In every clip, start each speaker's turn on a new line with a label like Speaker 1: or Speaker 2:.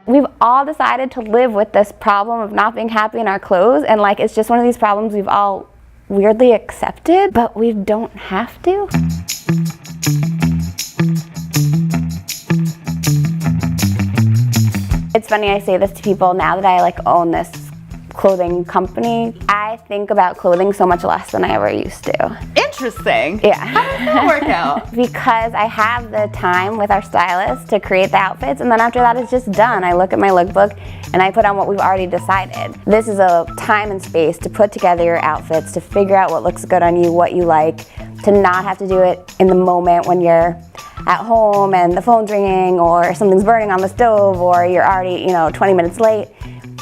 Speaker 1: We've all decided to live with this problem of not being happy in our clothes, and like it's just one of these problems we've all weirdly accepted, but we don't have to. It's funny, I say this to people now that I like own this clothing company. I think about clothing so much less than I ever used to.
Speaker 2: Interesting.
Speaker 1: Yeah.
Speaker 2: How does that work out?
Speaker 1: Because I have the time with our stylist to create the outfits, and then after that it's just done. I look at my lookbook and I put on what we've already decided. This is a time and space to put together your outfits, to figure out what looks good on you, what you like, to not have to do it in the moment when you're at home and the phone's ringing or something's burning on the stove or you're already, 20 minutes late.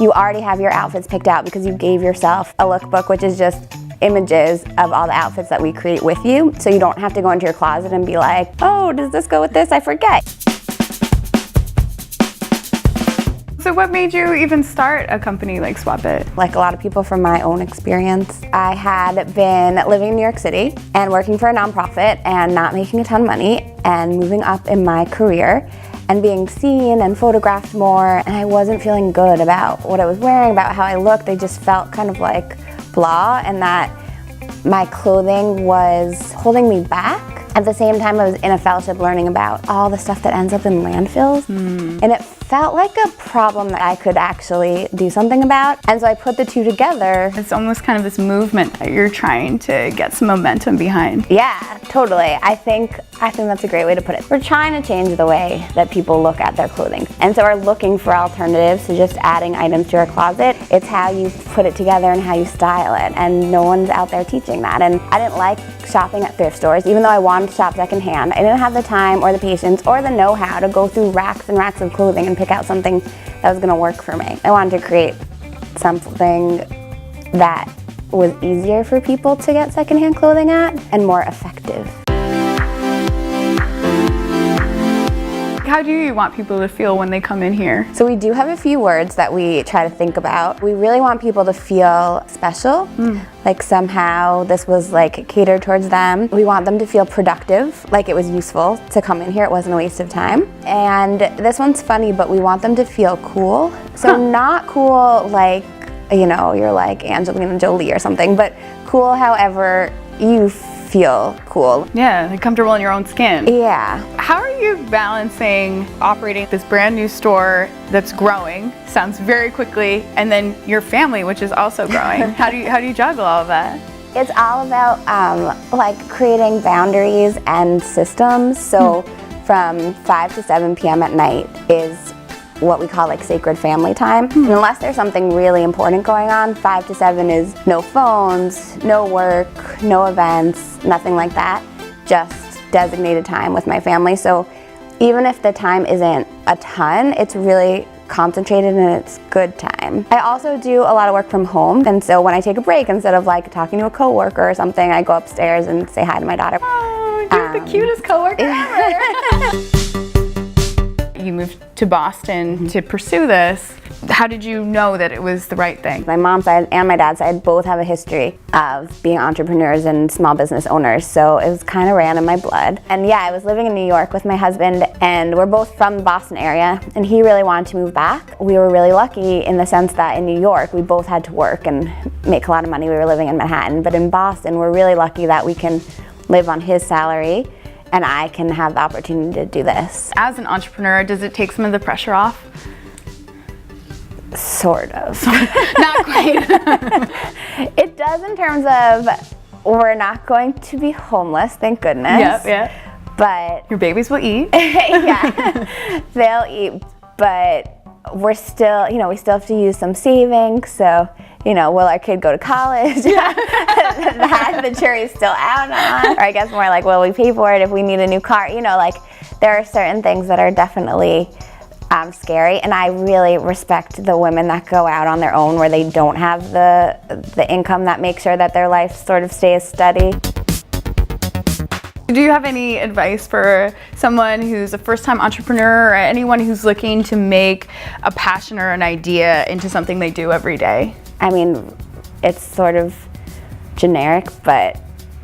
Speaker 1: You already have your outfits picked out because you gave yourself a lookbook, which is just images of all the outfits that we create with you. So you don't have to go into your closet and be like, oh, does this go with this? I forget.
Speaker 2: So what made you even start a company like SwapIt?
Speaker 1: Like a lot of people from my own experience, I had been living in New York City and working for a nonprofit and not making a ton of money and moving up in my career and being seen and photographed more, and I wasn't feeling good about what I was wearing, about how I looked. I just felt kind of like blah, and that my clothing was holding me back. At the same time, I was in a fellowship learning about all the stuff that ends up in landfills, and it felt like a problem that I could actually do something about. And so I put the two together.
Speaker 2: It's almost kind of this movement that you're trying to get some momentum behind.
Speaker 1: Yeah, totally. I think that's a great way to put it. We're trying to change the way that people look at their clothing. And so we're looking for alternatives to just adding items to our closet. It's how you put it together and how you style it. And no one's out there teaching that. And I didn't like shopping at thrift stores, even though I wanted to shop secondhand. I didn't have the time or the patience or the know-how to go through racks and racks of clothing and pick out something that was gonna work for me. I wanted to create something that was easier for people to get secondhand clothing at and more effective.
Speaker 2: How do you want people to feel when they come in here?
Speaker 1: So we do have a few words that we try to think about. We really want people to feel special, like somehow this was like catered towards them. We want them to feel productive, like it was useful to come in here, it wasn't a waste of time. And this one's funny, but we want them to feel cool. So not cool like, you're like Angelina Jolie or something, but cool however you feel cool.
Speaker 2: Yeah, like comfortable in your own skin.
Speaker 1: Yeah.
Speaker 2: How are you balancing operating this brand new store that's growing, sounds very quickly, and then your family, which is also growing? How do you juggle all of that?
Speaker 1: It's all about like creating boundaries and systems. So from 5 to 7 p.m. at night is what we call like sacred family time. And unless there's something really important going on, 5 to 7 is no phones, no work, no events, nothing like that. Just designated time with my family. So even if the time isn't a ton, it's really concentrated and it's good time. I also do a lot of work from home, and so when I take a break, instead of like talking to a coworker or something, I go upstairs and say hi to my daughter.
Speaker 2: Oh, you're the cutest coworker ever. You moved to Boston to pursue this. How did you know that it was the right thing?
Speaker 1: My mom's side and my dad's side both have a history of being entrepreneurs and small business owners, so it was kind of ran in my blood. And yeah, I was living in New York with my husband, and we're both from the Boston area, and he really wanted to move back. We were really lucky in the sense that in New York, we both had to work and make a lot of money. We were living in Manhattan, but in Boston, we're really lucky that we can live on his salary and I can have the opportunity to do this.
Speaker 2: As an entrepreneur, does it take some of the pressure off?
Speaker 1: Sort of.
Speaker 2: Not quite.
Speaker 1: It does in terms of we're not going to be homeless, thank goodness.
Speaker 2: Yep.
Speaker 1: But
Speaker 2: your babies will eat.
Speaker 1: Yeah, they'll eat, but we're still, we still have to use some savings, so will our kid go to college? Yeah. That the jury's still out on. Or I guess more like, will we pay for it if we need a new car? There are certain things that are definitely scary, and I really respect the women that go out on their own where they don't have the income that makes sure that their life sort of stays steady.
Speaker 2: Do you have any advice for someone who's a first-time entrepreneur or anyone who's looking to make a passion or an idea into something they do every day?
Speaker 1: I mean, it's sort of generic, but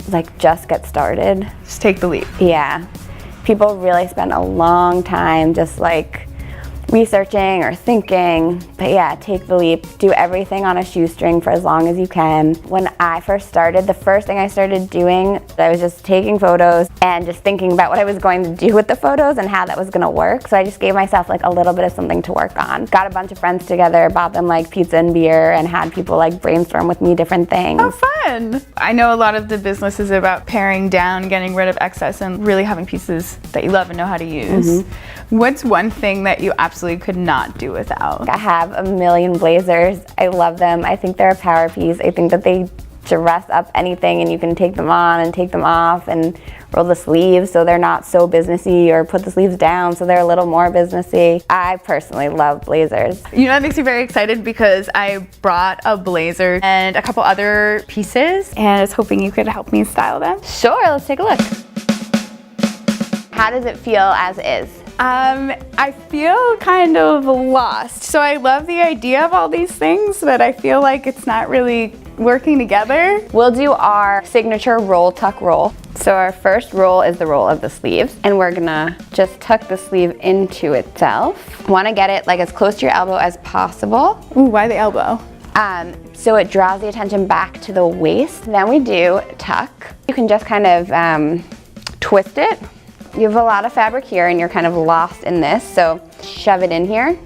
Speaker 1: like just get started.
Speaker 2: Just take the leap.
Speaker 1: Yeah. People really spend a long time just like researching or thinking, but yeah, take the leap. Do everything on a shoestring for as long as you can. When I first started, the first thing I started doing, I was just taking photos and just thinking about what I was going to do with the photos and how that was gonna work. So I just gave myself like a little bit of something to work on. Got a bunch of friends together, bought them like pizza and beer, and had people like brainstorm with me different things.
Speaker 2: Oh, fun. I know a lot of the business is about paring down, getting rid of excess, and really having pieces that you love and know how to use. What's one thing that you absolutely could not do without?
Speaker 1: I have a million blazers. I love them. I think they're a power piece. I think that they dress up anything, and you can take them on and take them off and roll the sleeves so they're not so businessy, or put the sleeves down so they're a little more businessy. I personally love blazers.
Speaker 2: You know, that makes me very excited because I brought a blazer and a couple other pieces, and I was hoping you could help me style them.
Speaker 1: Sure, let's take a look. How does it feel as is?
Speaker 2: I feel kind of lost. So I love the idea of all these things, but I feel like it's not really working together.
Speaker 1: We'll do our signature roll tuck roll. So our first roll is the roll of the sleeves, and we're gonna just tuck the sleeve into itself. Wanna get it like as close to your elbow as possible.
Speaker 2: Ooh, why the elbow?
Speaker 1: So it draws the attention back to the waist. Then we do tuck. You can just kind of twist it. You have a lot of fabric here and you're kind of lost in this, so shove it in here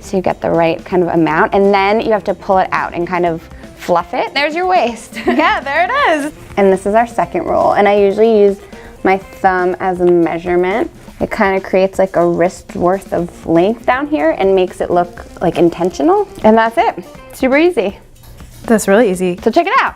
Speaker 1: so you get the right kind of amount, and then you have to pull it out and kind of fluff it. There's your waist.
Speaker 2: Yeah, there it is.
Speaker 1: And this is our second roll, and I usually use my thumb as a measurement. It kind of creates like a wrist worth of length down here and makes it look like intentional, and that's it. Super easy.
Speaker 2: That's really easy.
Speaker 1: So check it out.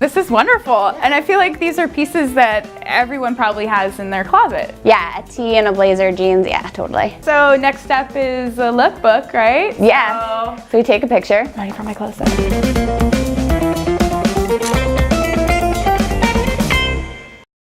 Speaker 2: This is wonderful, and I feel like these are pieces that everyone probably has in their closet.
Speaker 1: Yeah, a tee and a blazer, jeans, yeah, totally.
Speaker 2: So next step is a lookbook, right?
Speaker 1: Yeah. So we take a picture.
Speaker 2: Ready for my close-up.